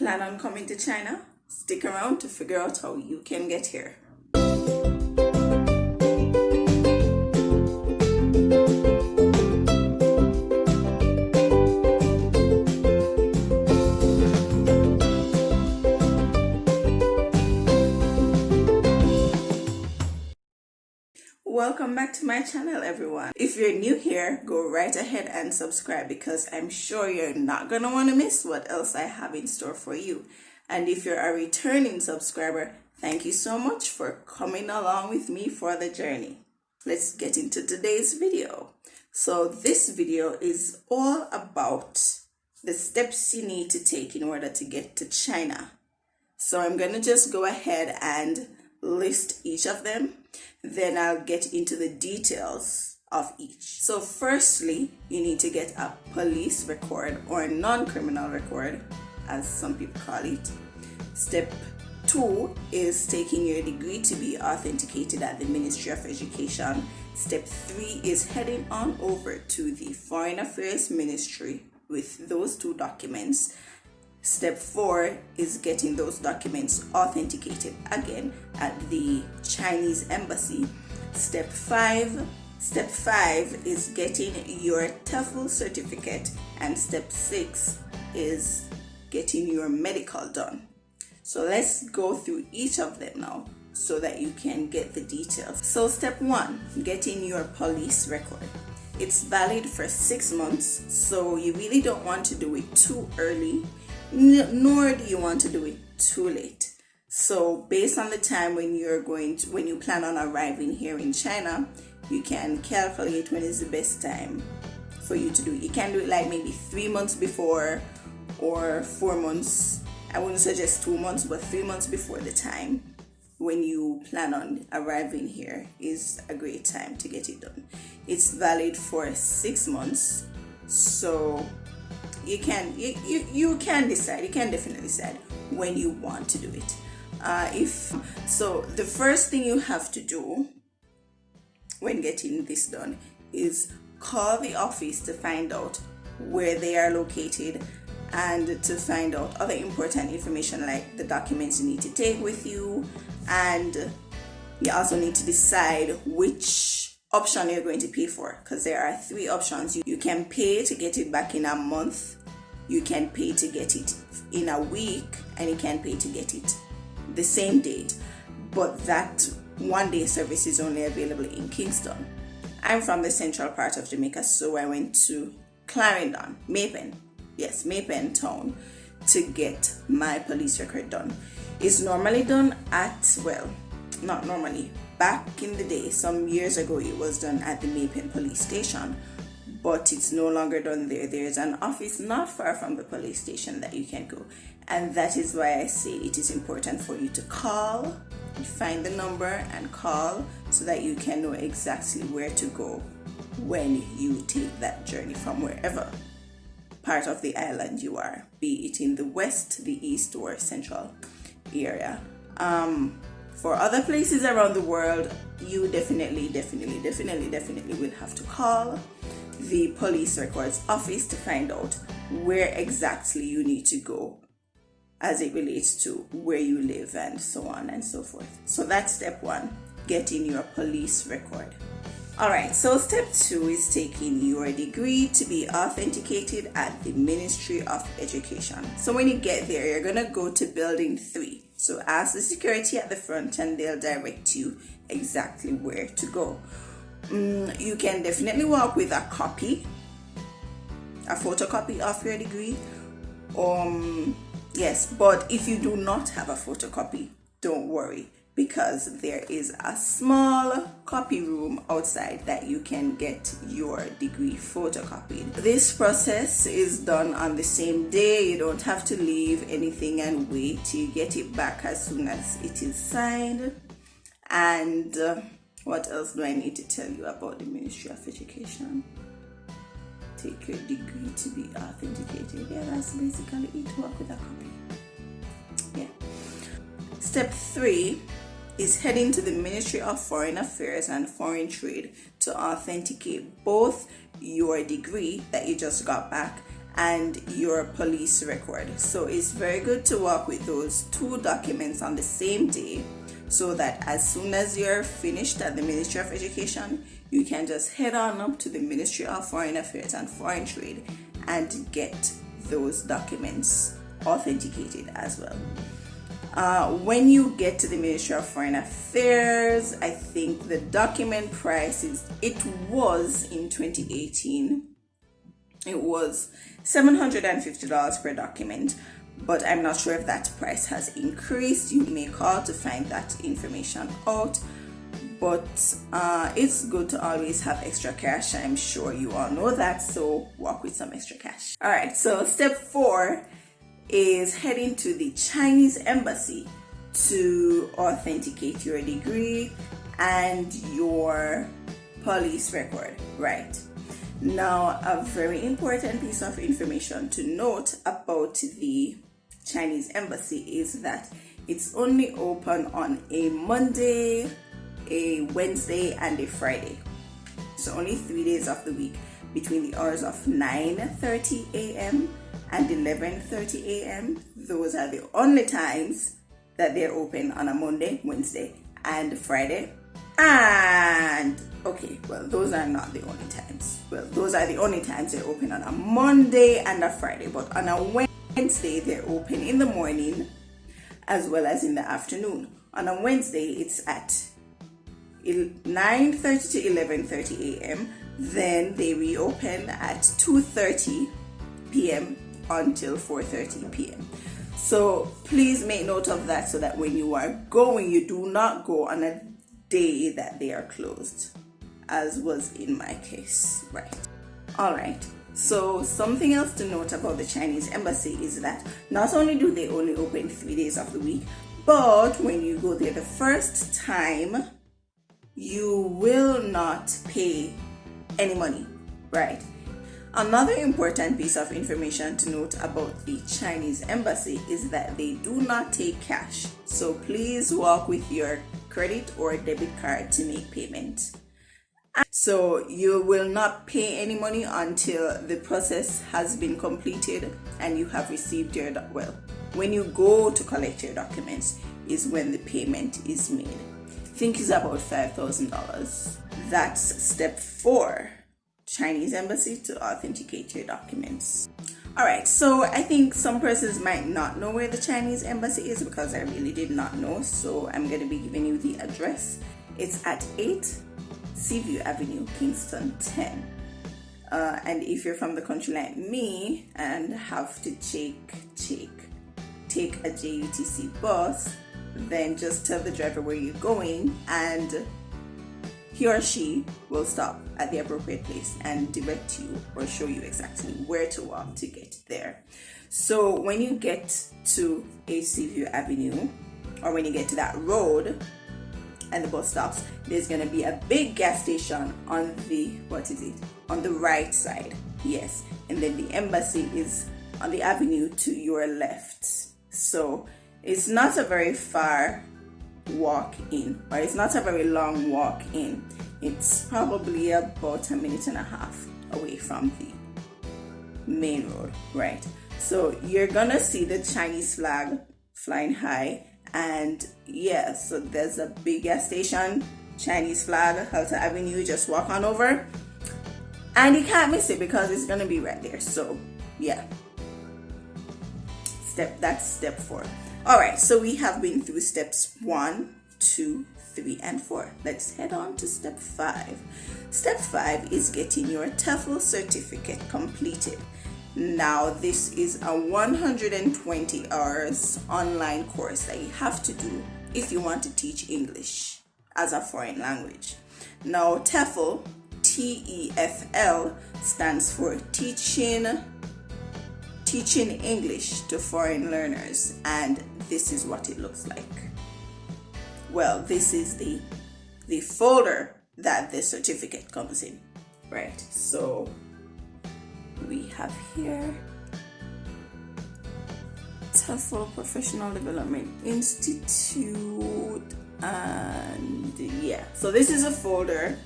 Plan on coming to China? Stick around to figure out how you can get here. Welcome back to my channel, everyone. If you're new here, go right ahead and subscribe because I'm sure you're not gonna want to miss what else I have in store for you. And if you're a returning subscriber, thank you so much for coming along with me for the journey. Let's get into today's video. So this video is all about the steps you need to take in order to get to China. So I'm gonna just go ahead and list each of them, then I'll get into the details of each. So firstly, you need to get a police record or non-criminal record, as some people call it. Step 2 is taking your degree to be authenticated at the Ministry of Education. Step 3 is heading on over to the Foreign Affairs Ministry with those 2 documents. Step 4 is getting those documents authenticated again at the Chinese embassy. Step 5 is getting your TOEFL certificate, and step 6 is getting your medical done. So let's go through each of them now so that you can get the details. So step 1, getting your police record. It's valid for 6 months, so you really don't want to do it too early, nor do you want to do it too late. So based on the time when you plan on arriving here in China, you can calculate when is the best time for you to do it. You can do it like maybe 3 months before or 4 months. I wouldn't suggest 2 months, but 3 months before the time when you plan on arriving here is a great time to get it done. It's valid for 6 months, so you can decide. You can definitely decide when you want to do it. The first thing you have to do when getting this done is call the office to find out where they are located and to find out other important information like the documents you need to take with you, and you also need to decide which option you're going to pay for, because there are 3 options. You can pay to get it back in a month, you can pay to get it in a week, and you can pay to get it the same date. But that 1-day service is only available in Kingston. I'm from the central part of Jamaica, so I went to Clarendon, Maypen town, to get my police record done. It's normally done at, well, not normally, back in the day, some years ago, it was done at the Maypen police station, but it's no longer done there. There's an office not far from the police station that you can go, and that is why I say it is important for you to call, find the number and call so that you can know exactly where to go when you take that journey from wherever part of the island you are, be it in the west, the east, or central area. For other places around the world, you definitely will have to call the police records office to find out where exactly you need to go as it relates to where you live and so on and so forth. So that's step 1, getting your police record. Alright, so step 2 is taking your degree to be authenticated at the Ministry of Education. So when you get there, you're gonna go to building 3. So ask the security at the front and they'll direct you exactly where to go. You can definitely walk with a photocopy of your degree. Yes, but if you do not have a photocopy, don't worry, because there is a small copy room outside that you can get your degree photocopied. This process is done on the same day. You don't have to leave anything and wait. You get it back as soon as it is signed. And what else do I need to tell you about the Ministry of Education? Take your degree to be authenticated. Yeah, that's basically it. Work with a copy. Yeah. Step 3 is heading to the Ministry of Foreign Affairs and Foreign Trade to authenticate both your degree that you just got back and your police record. So it's very good to work with those two documents on the same day, so that as soon as you're finished at the Ministry of Education, you can just head on up to the Ministry of Foreign Affairs and Foreign Trade and get those documents authenticated as well. When you get to the Ministry of Foreign Affairs, I think the document price it was in 2018, it was $750 per document, but I'm not sure if that price has increased. You may call to find that information out, but it's good to always have extra cash. I'm sure you all know that, so walk with some extra cash. All right, so step 4 is heading to the Chinese embassy to authenticate your degree and your police record, right? Now, a very important piece of information to note about the Chinese embassy is that it's only open on a Monday, a Wednesday, and a Friday. So only 3 days of the week, between the hours of 9:30 a.m. and 11:30 a.m. Those are the only times that they're open, on a Monday, Wednesday, and Friday. And okay, well, those are not the only times. Well, those are the only times they're open, on a Monday and a Friday. But on a Wednesday, they're open in the morning as well as in the afternoon. On a Wednesday, it's at 9:30 to 11:30 a.m. Then they reopen at 2:30 p.m. until 4:30 p.m. So please make note of that, so that when you are going, you do not go on a day that they are closed, as was in my case, right? All right, so something else to note about the Chinese embassy is that not only do they only open 3 days of the week, but when you go there the first time, you will not pay any money, right? Another important piece of information to note about the Chinese embassy is that they do not take cash. So please walk with your credit or debit card to make payment. So you will not pay any money until the process has been completed and you have received your, well, when you go to collect your documents is when the payment is made. I think it's about $5,000. That's step 4. Chinese embassy to authenticate your documents. All right, so I think some persons might not know where the Chinese embassy is, because I really did not know. So I'm going to be giving you the address. It's at 8 Seaview Avenue, Kingston 10. And if you're from the country like me and have to take a JUTC bus, then just tell the driver where you're going, and he or she will stop at the appropriate place and direct you or show you exactly where to walk to get there. So when you get to Seaview Avenue, or when you get to that road and the bus stops, there's going to be a big gas station on the, on the right side. Yes. And then the embassy is on the avenue to your left. So it's not a very far walk in, or it's not a very long walk in. It's probably about a minute and a half away from the main road, right? So you're gonna see the Chinese flag flying high, and yeah, so there's a big gas station, Chinese flag, Halter Avenue. Just walk on over and you can't miss it because it's gonna be right there. So yeah, that's step 4. All right, so we have been through steps 1, 2, 3, and 4. Let's head on to step 5. Step 5 is getting your TOEFL certificate completed. Now, this is a 120 hours online course that you have to do if you want to teach English as a foreign language. Now, TOEFL, TEFL, stands for Teaching English to Foreign Learners, and this is what it looks like. Well, this is the folder that the certificate comes in, right? So we have here TOEFL Professional Development Institute, and yeah, so this is a folder,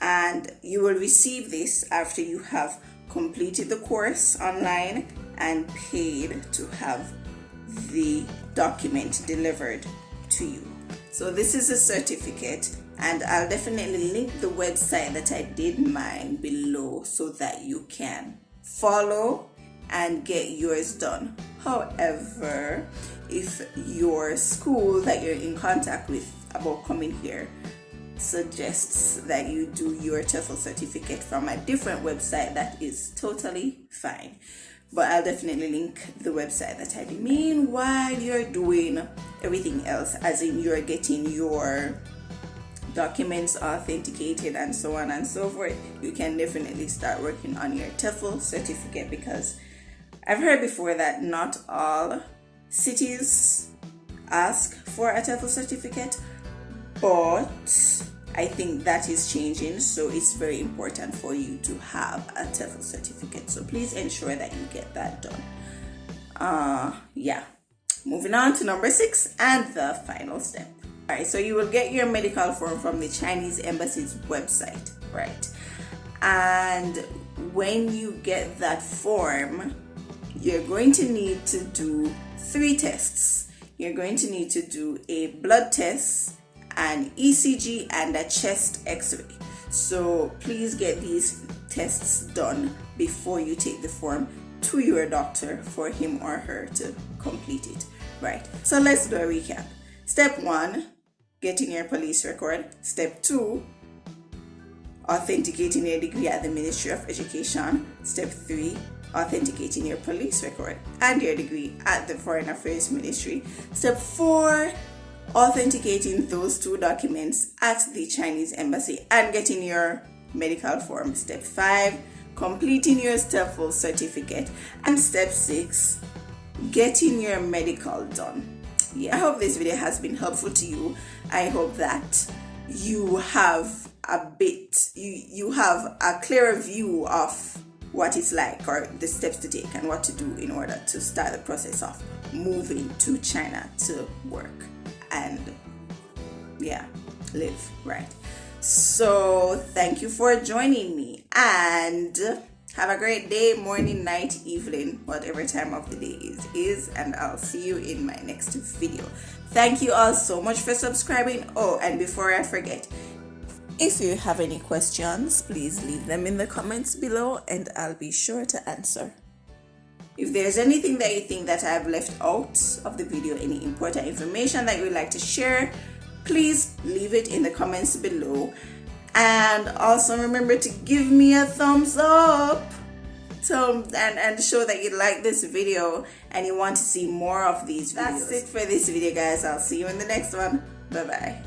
and you will receive this after you have completed the course online and paid to have the document delivered to you. So this is a certificate, and I'll definitely link the website that I did mine below so that you can follow and get yours done. However, if your school that you're in contact with about coming here suggests that you do your TOEFL certificate from a different website, that is totally fine. But I'll definitely link the website that I did. Meanwhile, you're doing everything else, as in you're getting your documents authenticated and so on and so forth, you can definitely start working on your TOEFL certificate, because I've heard before that not all cities ask for a TOEFL certificate, but I think that is changing, so it's very important for you to have a TOEFL certificate. So please ensure that you get that done. Yeah. Moving on to number 6 and the final step. Alright, so you will get your medical form from the Chinese embassy's website, right? And when you get that form, you're going to need to do 3 tests. You're going to need to do a blood test, an ECG, and a chest x-ray. So please get these tests done before you take the form to your doctor for him or her to complete it, right? So let's do a recap. Step 1, getting your police record. Step 2, authenticating your degree at the Ministry of Education. Step 3, authenticating your police record and your degree at the Foreign Affairs Ministry. Step 4, authenticating those 2 documents at the Chinese embassy and getting your medical form. Step 5, completing your TOEFL certificate. And step 6, getting your medical done. Yeah, I hope this video has been helpful to you. I hope that you have you have a clearer view of what it's like, or the steps to take and what to do in order to start the process of moving to China to work and live, right? So thank you for joining me, and have a great day, morning, night, evening, whatever time of the day is, and I'll see you in my next video. Thank you all so much for subscribing. Oh, and before I forget, if you have any questions, please leave them in the comments below and I'll be sure to answer. If there's anything that you think that I've left out of the video, any important information that you would like to share, please leave it in the comments below. And also remember to give me a thumbs up and show that you like this video and you want to see more of these videos. That's it for this video, guys. I'll see you in the next one. Bye bye.